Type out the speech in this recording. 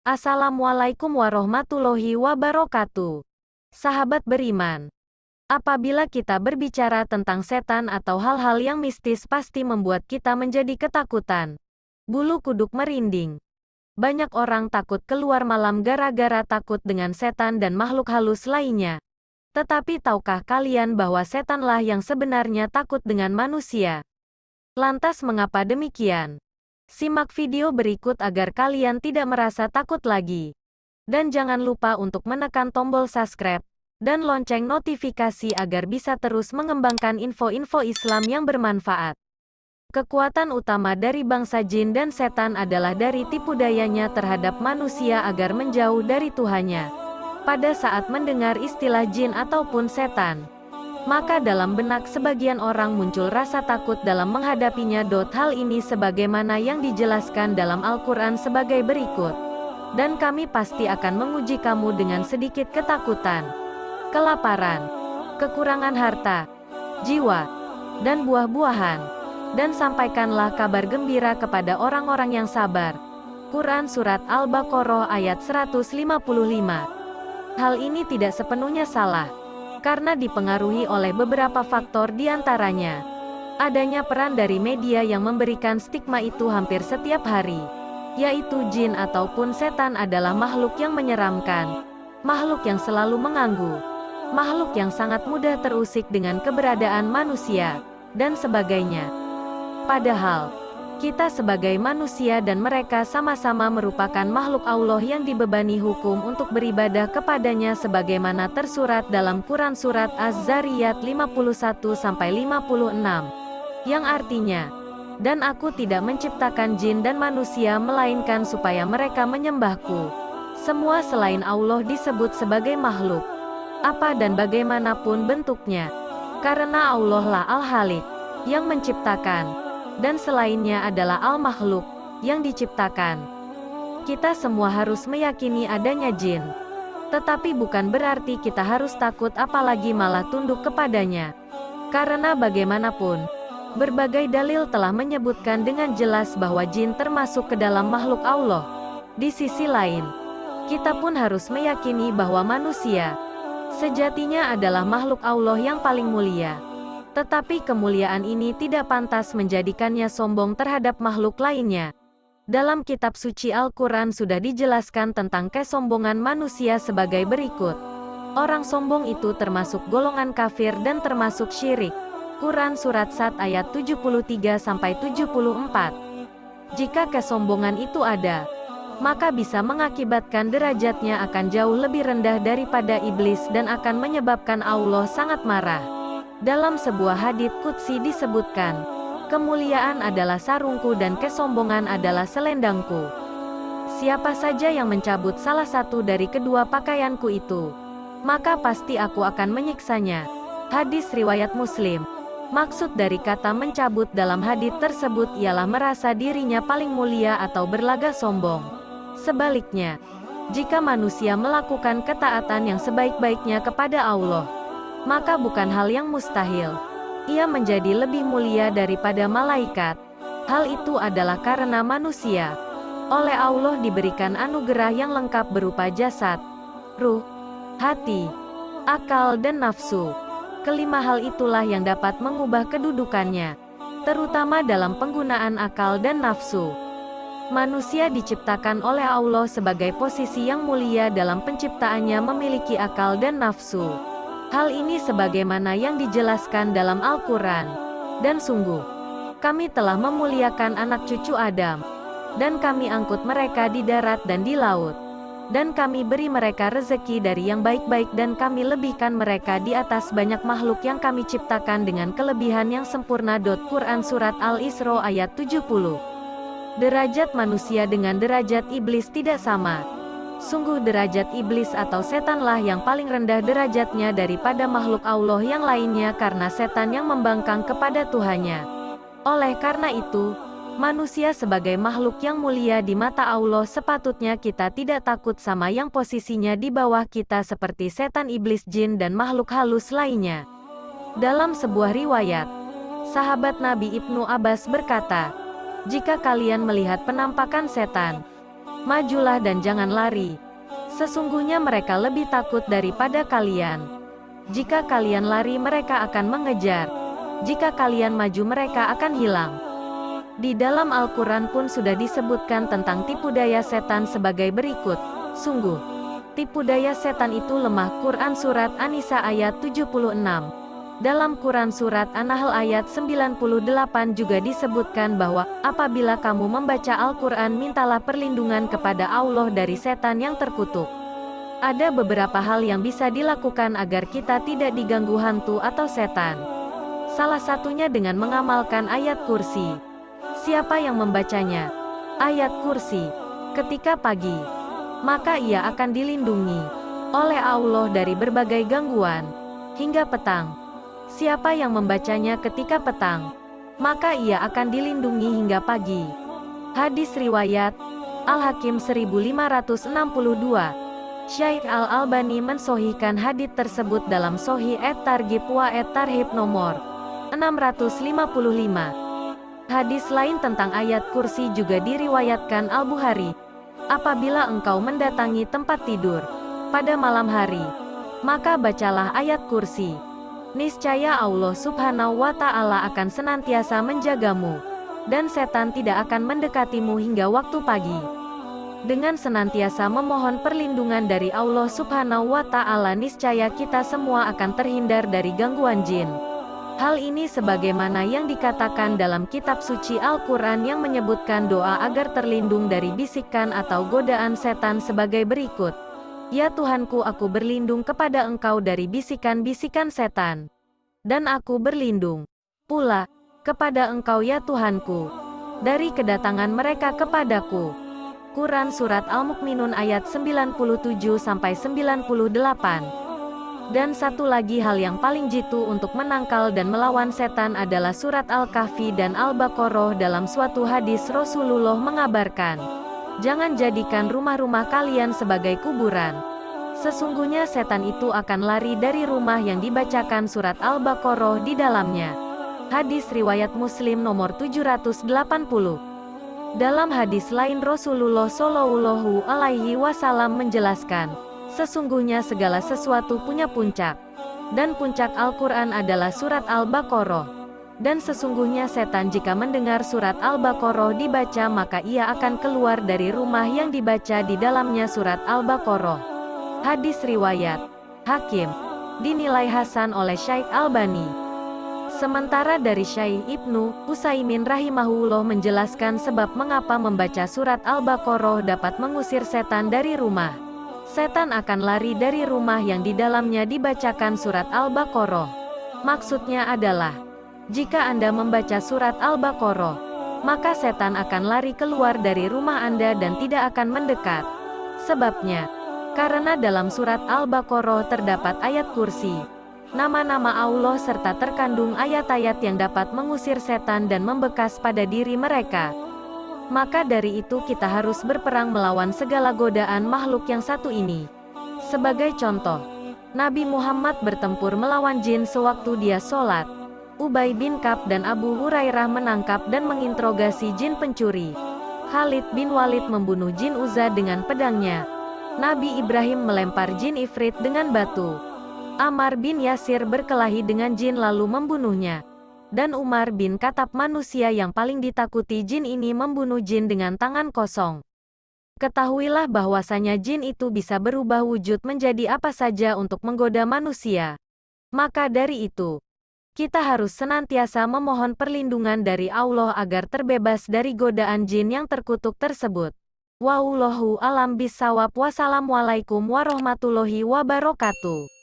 Assalamualaikum warahmatullahi wabarakatuh. Sahabat beriman, apabila kita berbicara tentang setan atau hal-hal yang mistis pasti membuat kita menjadi ketakutan. Bulu kuduk merinding. Banyak orang takut keluar malam gara-gara takut dengan setan dan makhluk halus lainnya. Tetapi tahukah kalian bahwa setanlah yang sebenarnya takut dengan manusia? Lantas mengapa demikian? Simak video berikut agar kalian tidak merasa takut lagi. Dan jangan lupa untuk menekan tombol subscribe dan lonceng notifikasi agar bisa terus mengembangkan info-info Islam yang bermanfaat. Kekuatan utama dari bangsa jin dan setan adalah dari tipu dayanya terhadap manusia agar menjauh dari Tuhannya. Pada saat mendengar istilah jin ataupun setan, maka dalam benak sebagian orang muncul rasa takut dalam menghadapinya. Hal ini sebagaimana yang dijelaskan dalam Al-Quran sebagai berikut. Dan kami pasti akan menguji kamu dengan sedikit ketakutan, kelaparan, kekurangan harta, jiwa, dan buah-buahan. Dan sampaikanlah kabar gembira kepada orang-orang yang sabar. Quran Surat Al-Baqarah ayat 155. Hal ini tidak sepenuhnya salah, karena dipengaruhi oleh beberapa faktor diantaranya adanya peran dari media yang memberikan stigma itu hampir setiap hari, yaitu jin ataupun setan adalah makhluk yang menyeramkan, makhluk yang selalu mengganggu, makhluk yang sangat mudah terusik dengan keberadaan manusia, dan sebagainya. Padahal kita sebagai manusia dan mereka sama-sama merupakan makhluk Allah yang dibebani hukum untuk beribadah kepadanya sebagaimana tersurat dalam Quran Surat Az-Zariyat 51-56, yang artinya, dan aku tidak menciptakan jin dan manusia melainkan supaya mereka menyembahku. Semua selain Allah disebut sebagai makhluk, apa dan bagaimanapun bentuknya, karena Allah lah Al-Halik, yang menciptakan, dan selainnya adalah al-makhluk, yang diciptakan. Kita semua harus meyakini adanya jin. Tetapi bukan berarti kita harus takut apalagi malah tunduk kepadanya. Karena bagaimanapun, berbagai dalil telah menyebutkan dengan jelas bahwa jin termasuk ke dalam makhluk Allah. Di sisi lain, kita pun harus meyakini bahwa manusia sejatinya adalah makhluk Allah yang paling mulia. Tetapi kemuliaan ini tidak pantas menjadikannya sombong terhadap makhluk lainnya. Dalam kitab suci Al-Quran sudah dijelaskan tentang kesombongan manusia sebagai berikut. Orang sombong itu termasuk golongan kafir dan termasuk syirik. Quran Surat Sad ayat 73-74. Jika kesombongan itu ada, maka bisa mengakibatkan derajatnya akan jauh lebih rendah daripada iblis dan akan menyebabkan Allah sangat marah. Dalam sebuah hadits qudsi disebutkan, kemuliaan adalah sarungku dan kesombongan adalah selendangku. Siapa saja yang mencabut salah satu dari kedua pakaianku itu, maka pasti aku akan menyiksanya. Hadis riwayat Muslim. Maksud dari kata mencabut dalam hadits tersebut ialah merasa dirinya paling mulia atau berlagak sombong. Sebaliknya, jika manusia melakukan ketaatan yang sebaik-baiknya kepada Allah, maka bukan hal yang mustahil ia menjadi lebih mulia daripada malaikat. Hal itu adalah karena manusia oleh Allah diberikan anugerah yang lengkap berupa jasad, ruh, hati, akal dan nafsu. Kelima hal itulah yang dapat mengubah kedudukannya, terutama dalam penggunaan akal dan nafsu. Manusia diciptakan oleh Allah sebagai posisi yang mulia dalam penciptaannya memiliki akal dan nafsu. Hal ini sebagaimana yang dijelaskan dalam Al-Quran. Dan sungguh, kami telah memuliakan anak cucu Adam, dan kami angkut mereka di darat dan di laut, dan kami beri mereka rezeki dari yang baik-baik dan kami lebihkan mereka di atas banyak makhluk yang kami ciptakan dengan kelebihan yang sempurna. Quran Surat Al-Isra ayat 70. Derajat manusia dengan derajat iblis tidak sama. Sungguh derajat iblis atau setanlah yang paling rendah derajatnya daripada makhluk Allah yang lainnya karena setan yang membangkang kepada Tuhannya. Oleh karena itu, manusia sebagai makhluk yang mulia di mata Allah sepatutnya kita tidak takut sama yang posisinya di bawah kita seperti setan, iblis, jin dan makhluk halus lainnya. Dalam sebuah riwayat, sahabat Nabi Ibnu Abbas berkata, "Jika kalian melihat penampakan setan, Majulah dan jangan lari. Sesungguhnya mereka lebih takut daripada kalian. Jika kalian lari mereka akan mengejar. Jika kalian maju mereka akan hilang. Di dalam Al-Quran pun sudah disebutkan tentang tipu daya setan sebagai berikut. Sungguh, tipu daya setan itu lemah. Quran Surat An-Nisa ayat 76. Dalam Quran Surat An-Nahl ayat 98 juga disebutkan bahwa, apabila kamu membaca Al-Quran mintalah perlindungan kepada Allah dari setan yang terkutuk. Ada beberapa hal yang bisa dilakukan agar kita tidak diganggu hantu atau setan. Salah satunya dengan mengamalkan ayat kursi. Siapa yang membacanya? Ayat kursi. Ketika pagi, maka ia akan dilindungi oleh Allah dari berbagai gangguan. Hingga petang. Siapa yang membacanya ketika petang? Maka ia akan dilindungi hingga pagi. Hadis riwayat Al-Hakim 1562. Syaikh Al-Albani mensohihkan hadits tersebut dalam Sohih at-Targhib wa at-Tarhib nomor 655. Hadis lain tentang ayat kursi juga diriwayatkan Al-Bukhari. Apabila engkau mendatangi tempat tidur pada malam hari, maka bacalah ayat kursi. Niscaya Allah Subhanahu wa Ta'ala akan senantiasa menjagamu, dan setan tidak akan mendekatimu hingga waktu pagi. Dengan senantiasa memohon perlindungan dari Allah Subhanahu wa Ta'ala, niscaya kita semua akan terhindar dari gangguan jin. Hal ini sebagaimana yang dikatakan dalam kitab suci Al-Quran yang menyebutkan doa agar terlindung dari bisikan atau godaan setan sebagai berikut. Ya Tuhanku, aku berlindung kepada Engkau dari bisikan-bisikan setan. Dan aku berlindung pula kepada Engkau ya Tuhanku dari kedatangan mereka kepadaku. Quran Surat Al-Mukminun ayat 97-98. Dan satu lagi hal yang paling jitu untuk menangkal dan melawan setan adalah surat Al-Kahfi dan Al-Baqarah. Dalam suatu hadis Rasulullah mengabarkan, jangan jadikan rumah-rumah kalian sebagai kuburan. Sesungguhnya setan itu akan lari dari rumah yang dibacakan surat Al-Baqarah di dalamnya. Hadis riwayat Muslim nomor 780. Dalam hadis lain Rasulullah Shallallahu Alaihi Wasallam menjelaskan, sesungguhnya segala sesuatu punya puncak, dan puncak Al-Quran adalah surat Al-Baqarah. Dan sesungguhnya setan jika mendengar surat Al-Baqarah dibaca maka ia akan keluar dari rumah yang dibaca di dalamnya surat Al-Baqarah. Hadis riwayat Hakim, dinilai hasan oleh Syaikh Albani. Sementara dari Syaikh Ibnu Utsaimin rahimahullah menjelaskan sebab mengapa membaca surat Al-Baqarah dapat mengusir setan dari rumah. Setan akan lari dari rumah yang di dalamnya dibacakan surat Al-Baqarah. Maksudnya adalah, jika Anda membaca surat Al-Baqarah, maka setan akan lari keluar dari rumah Anda dan tidak akan mendekat. Sebabnya, karena dalam surat Al-Baqarah terdapat ayat kursi, nama-nama Allah serta terkandung ayat-ayat yang dapat mengusir setan dan membekas pada diri mereka. Maka dari itu kita harus berperang melawan segala godaan makhluk yang satu ini. Sebagai contoh, Nabi Muhammad bertempur melawan jin sewaktu dia sholat. Ubay bin Ka'ab dan Abu Hurairah menangkap dan menginterogasi jin pencuri. Khalid bin Walid membunuh jin Uzza dengan pedangnya. Nabi Ibrahim melempar jin Ifrit dengan batu. Ammar bin Yasir berkelahi dengan jin lalu membunuhnya. Dan Umar bin Khattab, manusia yang paling ditakuti jin ini, membunuh jin dengan tangan kosong. Ketahuilah bahwasanya jin itu bisa berubah wujud menjadi apa saja untuk menggoda manusia. Maka dari itu, kita harus senantiasa memohon perlindungan dari Allah agar terbebas dari godaan jin yang terkutuk tersebut. Wallahu a'lam bishawab. Wassalamualaikum warahmatullahi wabarakatuh.